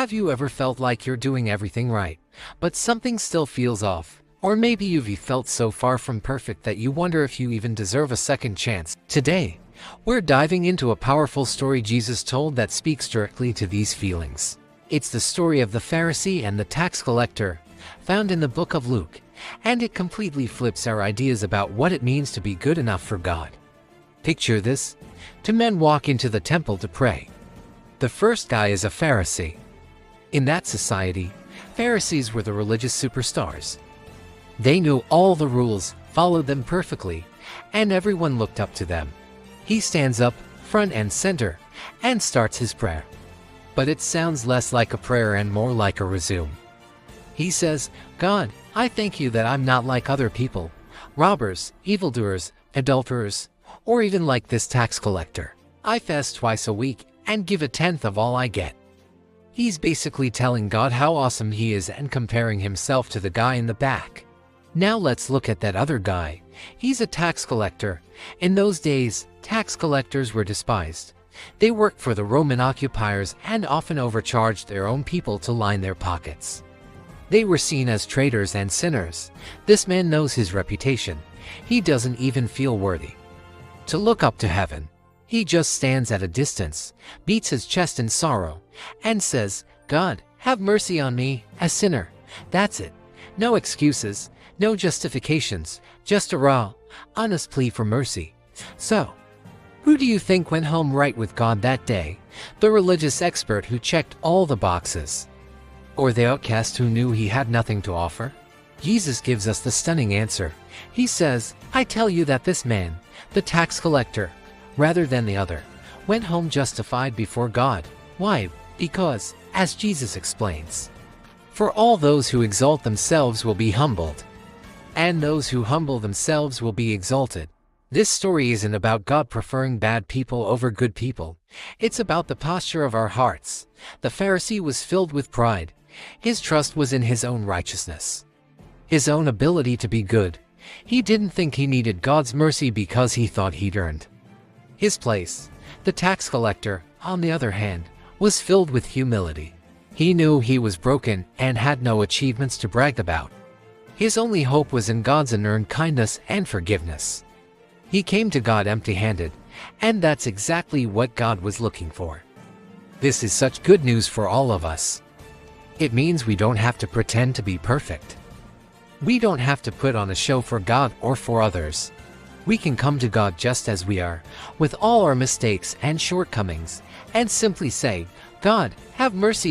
Have you ever felt like you're doing everything right, but something still feels off? Or maybe you've felt so far from perfect that you wonder if you even deserve a second chance. Today, we're diving into a powerful story Jesus told that speaks directly to these feelings. It's the story of the Pharisee and the tax collector, found in the book of Luke, and it completely flips our ideas about what it means to be good enough for God. Picture this: two men walk into the temple to pray. The first guy is a Pharisee. In that society, Pharisees were the religious superstars. They knew all the rules, followed them perfectly, and everyone looked up to them. He stands up, front and center, and starts his prayer. But it sounds less like a prayer and more like a resume. He says, "God, I thank you that I'm not like other people, robbers, evildoers, adulterers, or even like this tax collector. I fast twice a week and give a tenth of all I get." He's basically telling God how awesome he is and comparing himself to the guy in the back. Now let's look at that other guy. He's a tax collector. In those days, tax collectors were despised. They worked for the Roman occupiers and often overcharged their own people to line their pockets. They were seen as traitors and sinners. This man knows his reputation. He doesn't even feel worthy to look up to heaven. He just stands at a distance, beats his chest in sorrow, and says, "God, have mercy on me, a sinner." That's it. No excuses, no justifications, just a raw, honest plea for mercy. So, who do you think went home right with God that day? The religious expert who checked all the boxes? Or the outcast who knew he had nothing to offer? Jesus gives us the stunning answer. He says, "I tell you that this man, the tax collector, rather than the other, went home justified before God." Why? Because, as Jesus explains, "For all those who exalt themselves will be humbled, and those who humble themselves will be exalted." This story isn't about God preferring bad people over good people. It's about the posture of our hearts. The Pharisee was filled with pride. His trust was in his own righteousness, his own ability to be good. He didn't think he needed God's mercy because he thought he'd earned his place. The tax collector, on the other hand, was filled with humility. He knew he was broken and had no achievements to brag about. His only hope was in God's unearned kindness and forgiveness. He came to God empty-handed, and that's exactly what God was looking for. This is such good news for all of us. It means we don't have to pretend to be perfect. We don't have to put on a show for God or for others. We can come to God just as we are, with all our mistakes and shortcomings, and simply say, "God, have mercy on